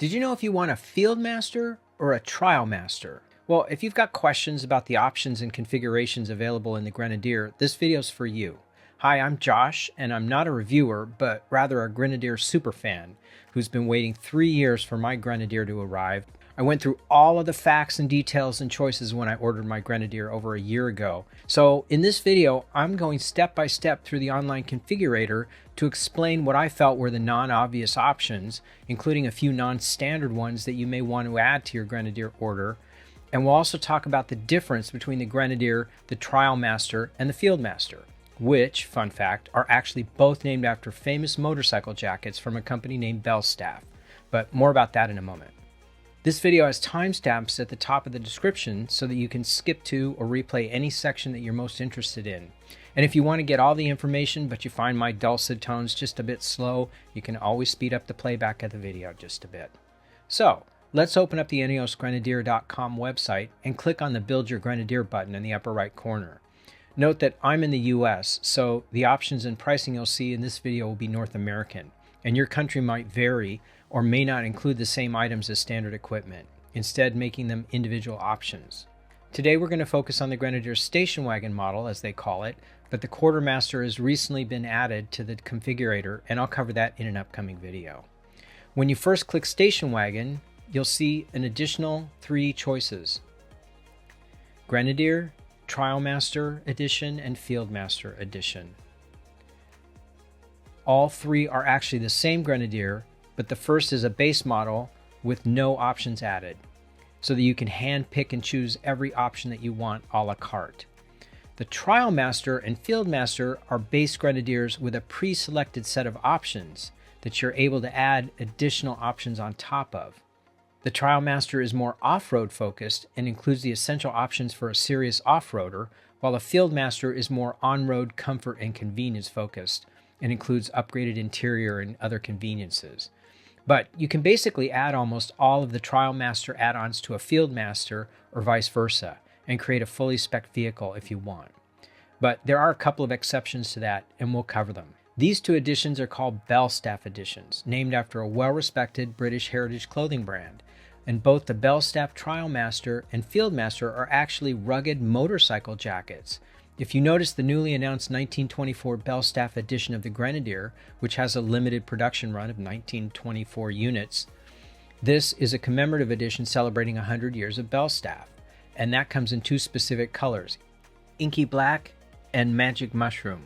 Did you know if you want a Fieldmaster or a Trialmaster? Well, if you've got questions about the options and configurations available in the Grenadier, this video's for you. Hi, I'm Josh, and I'm not a reviewer, but rather a Grenadier superfan who's been waiting 3 years for my Grenadier to arrive. I went through all of the facts and details and choices when I ordered my Grenadier over a year ago. So in this video, I'm going step by step through the online configurator to explain what I felt were the non-obvious options, including a few non-standard ones that you may want to add to your Grenadier order. And we'll also talk about the difference between the Grenadier, the Trialmaster, and the Fieldmaster, which, fun fact, are actually both named after famous motorcycle jackets from a company named Belstaff. But more about that in a moment. This video has timestamps at the top of the description so that you can skip to or replay any section that you're most interested in. And if you want to get all the information but you find my dulcet tones just a bit slow, you can always speed up the playback of the video just a bit. So, let's open up the INEOSGrenadier.com website and click on the Build Your Grenadier button in the upper right corner. Note that I'm in the US, so the options and pricing you'll see in this video will be North American, and your country might vary or may not include the same items as standard equipment, instead making them individual options. Today we're going to focus on the Grenadier station wagon model, as they call it, but the Quartermaster has recently been added to the configurator, and I'll cover that in an upcoming video. When you first click station wagon, you'll see an additional 3 choices: Grenadier, Trialmaster Edition, and Fieldmaster Edition. All 3 are actually the same Grenadier, but the first is a base model with no options added, so that you can hand pick and choose every option that you want a la carte. The Trialmaster and Fieldmaster are base Grenadiers with a pre-selected set of options that you're able to add additional options on top of. The Trialmaster is more off-road focused and includes the essential options for a serious off-roader, while the Fieldmaster is more on-road comfort and convenience focused and includes upgraded interior and other conveniences. But you can basically add almost all of the Trialmaster add-ons to a Fieldmaster or vice versa and create a fully spec vehicle if you want. But there are a couple of exceptions to that, and we'll cover them. These 2 editions are called Belstaff editions, named after a well-respected British heritage clothing brand. And both the Belstaff Trialmaster and Fieldmaster are actually rugged motorcycle jackets. If you notice the newly announced 1924 Belstaff edition of the Grenadier, which has a limited production run of 1924 units, this is a commemorative edition celebrating 100 years of Belstaff, and that comes in 2 specific colors, inky black and magic mushroom,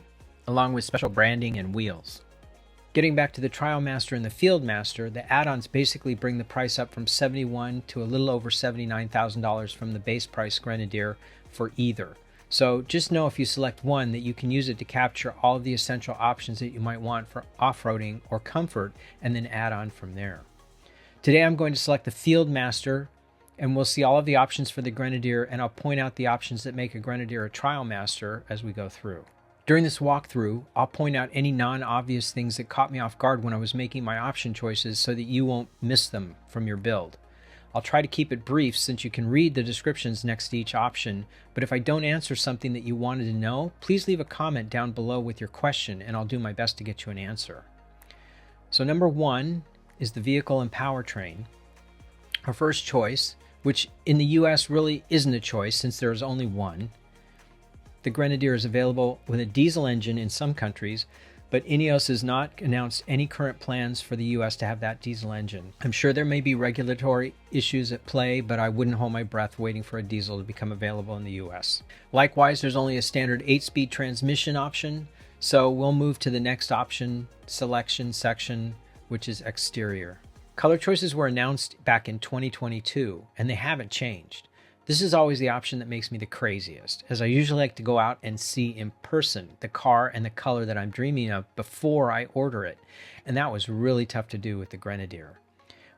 along with special branding and wheels. Getting back to the Trialmaster and the Fieldmaster, the add-ons basically bring the price up from $71,000 to a little over $79,000 from the base price Grenadier for either. So just know if you select one that you can use it to capture all of the essential options that you might want for off-roading or comfort, and then add on from there. Today I'm going to select the Fieldmaster, and we'll see all of the options for the Grenadier, and I'll point out the options that make a Grenadier a Trialmaster as we go through. During this walkthrough, I'll point out any non-obvious things that caught me off guard when I was making my option choices so that you won't miss them from your build. I'll try to keep it brief since you can read the descriptions next to each option, but if I don't answer something that you wanted to know, please leave a comment down below with your question and I'll do my best to get you an answer. So number 1 is the vehicle and powertrain. Our first choice, which in the US really isn't a choice since there is only one. The Grenadier is available with a diesel engine in some countries, but INEOS has not announced any current plans for the US to have that diesel engine. I'm sure there may be regulatory issues at play, but I wouldn't hold my breath waiting for a diesel to become available in the US. Likewise, there's only a standard 8-speed transmission option, so we'll move to the next option selection section, which is exterior. Color choices were announced back in 2022, and they haven't changed. This is always the option that makes me the craziest, as I usually like to go out and see in person the car and the color that I'm dreaming of before I order it, and that was really tough to do with the Grenadier.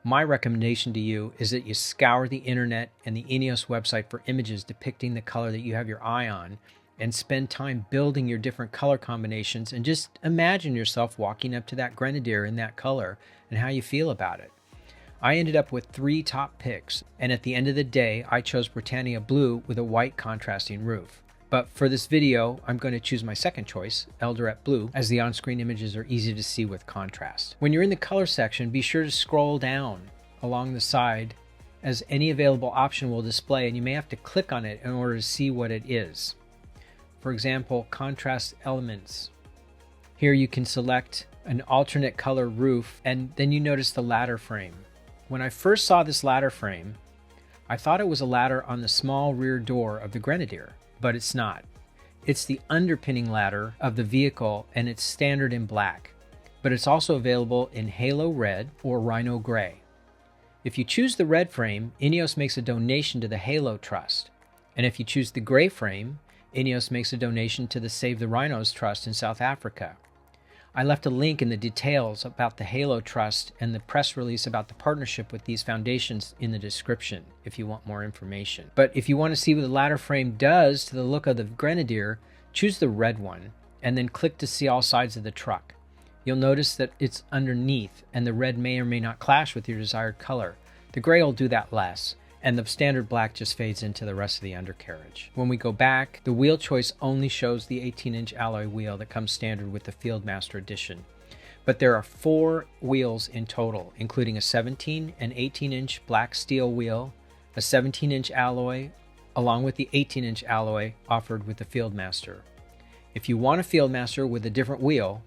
My recommendation to you is that you scour the internet and the INEOS website for images depicting the color that you have your eye on, and spend time building your different color combinations, and just imagine yourself walking up to that Grenadier in that color and how you feel about it. I ended up with 3 top picks, and at the end of the day, I chose Britannia Blue with a white contrasting roof. But for this video, I'm going to choose my second choice, Eldoret Blue, as the on-screen images are easy to see with contrast. When you're in the color section, be sure to scroll down along the side, as any available option will display, and you may have to click on it in order to see what it is. For example, contrast elements. Here you can select an alternate color roof, and then you notice the ladder frame. When I first saw this ladder frame, I thought it was a ladder on the small rear door of the Grenadier, but it's not. It's the underpinning ladder of the vehicle, and it's standard in black, but it's also available in Halo Red or Rhino Gray. If you choose the red frame, INEOS makes a donation to the Halo Trust, and if you choose the gray frame, INEOS makes a donation to the Save the Rhinos Trust in South Africa. I left a link in the details about the Halo Trust and the press release about the partnership with these foundations in the description if you want more information. But if you want to see what the ladder frame does to the look of the Grenadier, choose the red one and then click to see all sides of the truck. You'll notice that it's underneath, and the red may or may not clash with your desired color. The gray will do that less, and the standard black just fades into the rest of the undercarriage. When we go back, the wheel choice only shows the 18-inch alloy wheel that comes standard with the Fieldmaster edition. But there are 4 wheels in total, including a 17 and 18-inch black steel wheel, a 17-inch alloy, along with the 18-inch alloy offered with the Fieldmaster. If you want a Fieldmaster with a different wheel,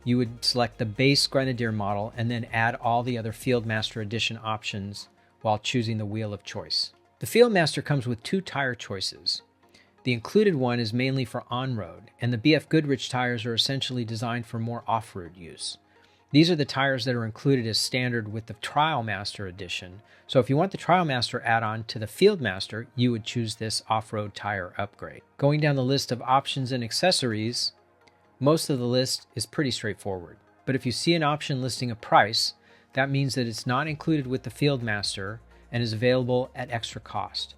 you would select the base Grenadier model and then add all the other Fieldmaster edition options while choosing the wheel of choice. The Fieldmaster comes with 2 tire choices. The included one is mainly for on-road, and the BF Goodrich tires are essentially designed for more off-road use. These are the tires that are included as standard with the Trialmaster edition, so if you want the Trialmaster add-on to the Fieldmaster, you would choose this off-road tire upgrade. Going down the list of options and accessories, most of the list is pretty straightforward, but if you see an option listing a price, that means that it's not included with the Fieldmaster and is available at extra cost.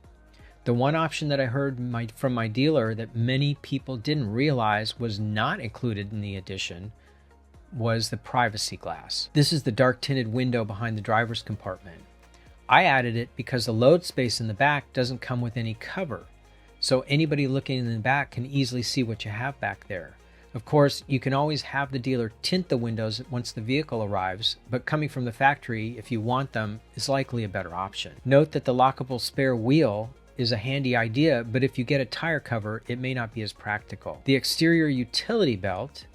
The one option that I heard from my dealer that many people didn't realize was not included in the edition was the privacy glass. This is the dark tinted window behind the driver's compartment. I added it because the load space in the back doesn't come with any cover, so anybody looking in the back can easily see what you have back there. Of course, you can always have the dealer tint the windows once the vehicle arrives, but coming from the factory, if you want them, is likely a better option. Note that the lockable spare wheel is a handy idea, but if you get a tire cover, it may not be as practical. The exterior utility belt.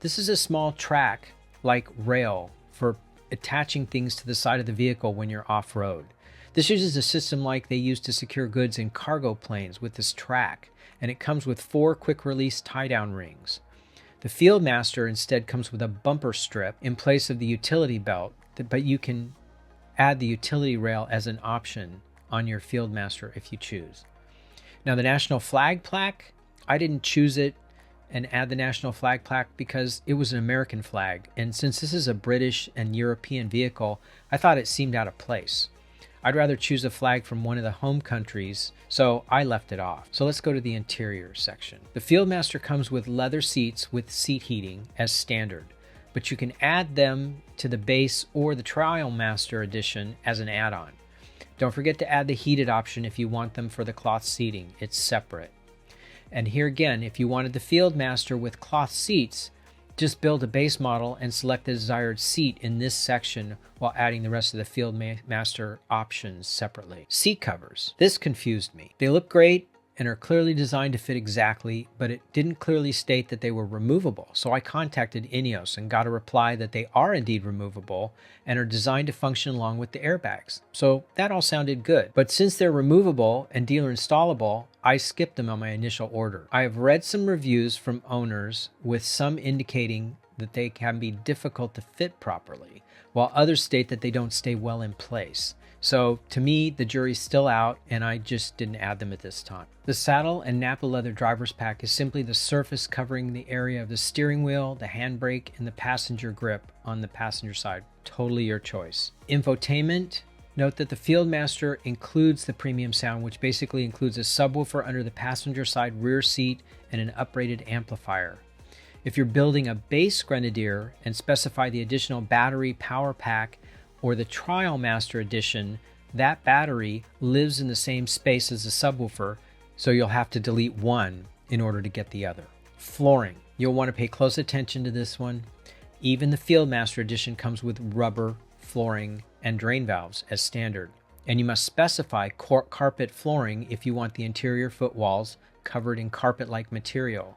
This is a small track-like rail for attaching things to the side of the vehicle when you're off-road. This uses a system like they use to secure goods in cargo planes with this track, and it comes with 4 quick-release tie-down rings. The Fieldmaster instead comes with a bumper strip in place of the utility belt, but you can add the utility rail as an option on your Fieldmaster if you choose. Now the National Flag plaque, I didn't choose it and add the National Flag plaque because it was an American flag, and since this is a British and European vehicle, I thought it seemed out of place. I'd rather choose a flag from one of the home countries, so I left it off. So let's go to the interior section. The Fieldmaster comes with leather seats with seat heating as standard, but you can add them to the base or the Trialmaster edition as an add-on. Don't forget to add the heated option if you want them for the cloth seating. It's separate. And here again, if you wanted the Fieldmaster with cloth seats, just build a base model and select the desired seat in this section while adding the rest of the Fieldmaster options separately. Seat covers. This confused me. They look great and are clearly designed to fit exactly, but it didn't clearly state that they were removable. So I contacted INEOS and got a reply that they are indeed removable and are designed to function along with the airbags. So that all sounded good. But since they're removable and dealer installable, I skipped them on my initial order. I have read some reviews from owners with some indicating that they can be difficult to fit properly, while others state that they don't stay well in place. So to me, the jury's still out, and I just didn't add them at this time. The saddle and Napa leather driver's pack is simply the surface covering the area of the steering wheel, the handbrake, and the passenger grip on the passenger side. Totally your choice. Infotainment. Note that the Fieldmaster includes the premium sound, which basically includes a subwoofer under the passenger side rear seat and an uprated amplifier. If you're building a base Grenadier and specify the additional battery power pack or the Trialmaster edition, that battery lives in the same space as the subwoofer, so you'll have to delete one in order to get the other. Flooring. You'll want to pay close attention to this one. Even the Fieldmaster edition comes with rubber flooring, and drain valves as standard. And you must specify carpet flooring if you want the interior footwalls covered in carpet-like material.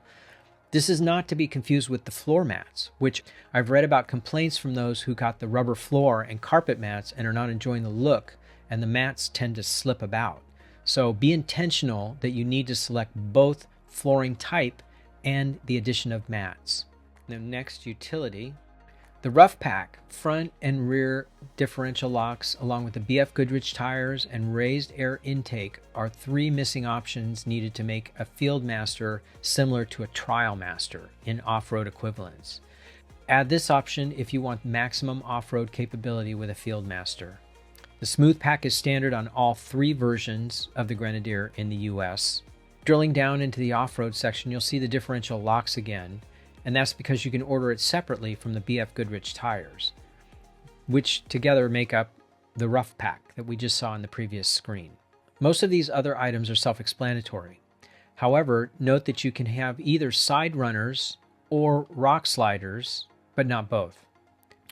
This is not to be confused with the floor mats, which I've read about complaints from those who got the rubber floor and carpet mats and are not enjoying the look, and the mats tend to slip about. So be intentional that you need to select both flooring type and the addition of mats. Now next, utility. The rough pack, front and rear differential locks, along with the BF Goodrich tires and raised air intake are 3 missing options needed to make a Fieldmaster similar to a Trialmaster in off-road equivalents. Add this option if you want maximum off-road capability with a Fieldmaster. The smooth pack is standard on all 3 versions of the Grenadier in the US. Drilling down into the off-road section, you'll see the differential locks again, and that's because you can order it separately from the BF Goodrich tires, which together make up the rough pack that we just saw in the previous screen. Most of these other items are self-explanatory. However, note that you can have either side runners or rock sliders, but not both.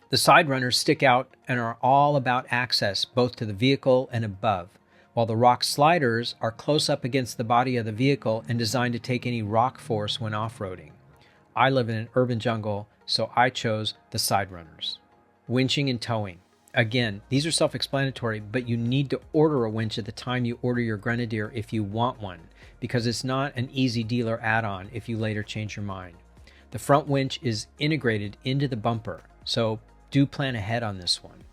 The side runners stick out and are all about access both to the vehicle and above, while the rock sliders are close up against the body of the vehicle and designed to take any rock force when off-roading. I live in an urban jungle, so I chose the side runners. Winching and towing. Again, these are self-explanatory, but you need to order a winch at the time you order your Grenadier if you want one, because it's not an easy dealer add-on if you later change your mind. The front winch is integrated into the bumper, so do plan ahead on this one.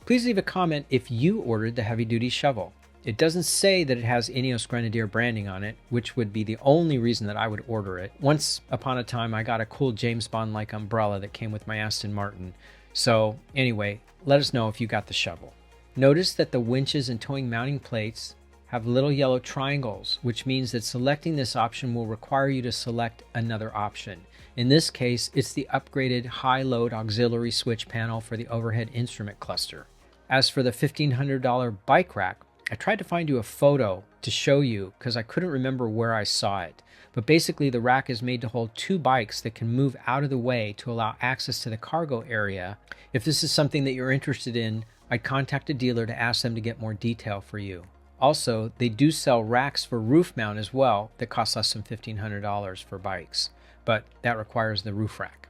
Please leave a comment if you ordered the heavy-duty shovel. It doesn't say that it has INEOS Grenadier branding on it, which would be the only reason that I would order it. Once upon a time, I got a cool James Bond-like umbrella that came with my Aston Martin. So anyway, let us know if you got the shovel. Notice that the winches and towing mounting plates have little yellow triangles, which means that selecting this option will require you to select another option. In this case, it's the upgraded high-load auxiliary switch panel for the overhead instrument cluster. As for the $1,500 bike rack, I tried to find you a photo to show you because I couldn't remember where I saw it. But basically the rack is made to hold 2 bikes that can move out of the way to allow access to the cargo area. If this is something that you're interested in, I'd contact a dealer to ask them to get more detail for you. Also, they do sell racks for roof mount as well that cost less than $1,500 for bikes, but that requires the roof rack.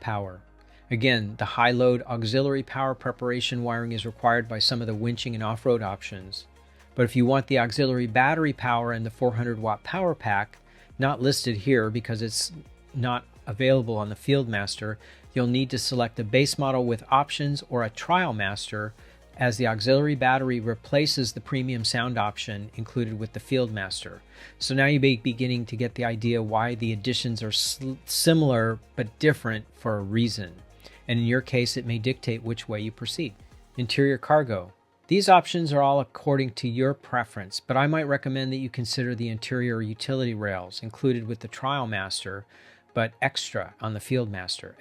Power. Again, the high-load auxiliary power preparation wiring is required by some of the winching and off-road options. But if you want the auxiliary battery power and the 400-watt power pack, not listed here because it's not available on the Fieldmaster, you'll need to select a base model with options or a Trialmaster, as the auxiliary battery replaces the premium sound option included with the Fieldmaster. So now you may be beginning to get the idea why the additions are similar but different for a reason. And in your case, it may dictate which way you proceed. Interior cargo. These options are all according to your preference, but I might recommend that you consider the interior utility rails included with the Trialmaster, but extra on the Fieldmaster,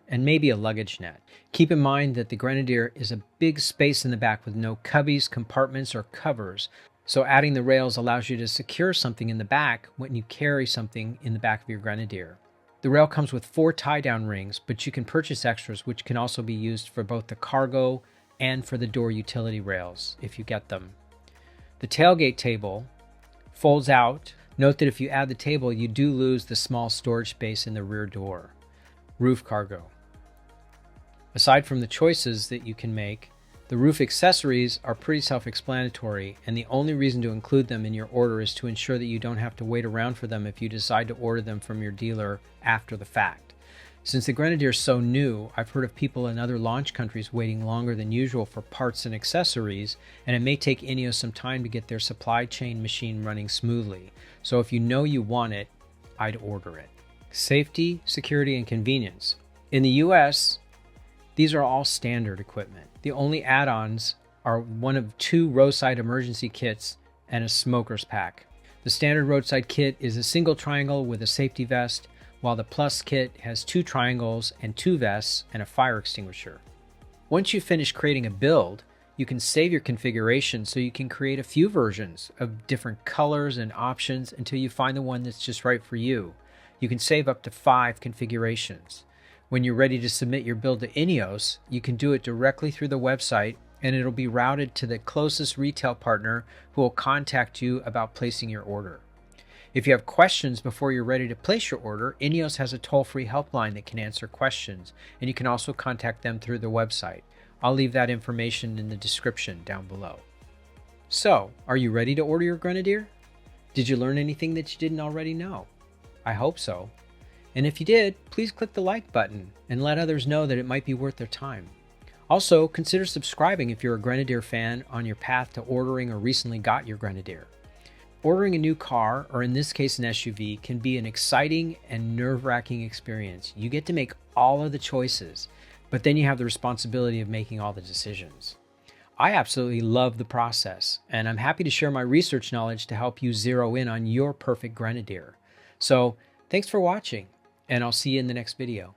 and maybe a luggage net. Keep in mind that the Grenadier is a big space in the back with no cubbies, compartments, or covers, so adding the rails allows you to secure something in the back when you carry something in the back of your Grenadier. The rail comes with 4 tie-down rings, but you can purchase extras which can also be used for both the cargo and for the door utility rails if you get them. The tailgate table folds out. Note that if you add the table, you do lose the small storage space in the rear door. Roof cargo. Aside from the choices that you can make, the roof accessories are pretty self-explanatory, and the only reason to include them in your order is to ensure that you don't have to wait around for them if you decide to order them from your dealer after the fact. Since the Grenadier is so new, I've heard of people in other launch countries waiting longer than usual for parts and accessories, and it may take INEOS some time to get their supply chain machine running smoothly. So if you know you want it, I'd order it. Safety, security, and convenience. In the US, these are all standard equipment. The only add-ons are one of 2 roadside emergency kits and a smoker's pack. The standard roadside kit is a single triangle with a safety vest, while the Plus kit has 2 triangles and 2 vests and a fire extinguisher. Once you finish creating a build, you can save your configuration so you can create a few versions of different colors and options until you find the one that's just right for you. You can save up to 5 configurations. When you're ready to submit your build to INEOS, you can do it directly through the website, and it'll be routed to the closest retail partner who will contact you about placing your order. If you have questions before you're ready to place your order, INEOS has a toll-free helpline that can answer questions, and you can also contact them through the website. I'll leave that information in the description down below. So, are you ready to order your Grenadier? Did you learn anything that you didn't already know? I hope so. And if you did, please click the like button and let others know that it might be worth their time. Also, consider subscribing if you're a Grenadier fan on your path to ordering or recently got your Grenadier. Ordering a new car, or in this case an SUV, can be an exciting and nerve-wracking experience. You get to make all of the choices, but then you have the responsibility of making all the decisions. I absolutely love the process, and I'm happy to share my research knowledge to help you zero in on your perfect Grenadier. So, thanks for watching, and I'll see you in the next video.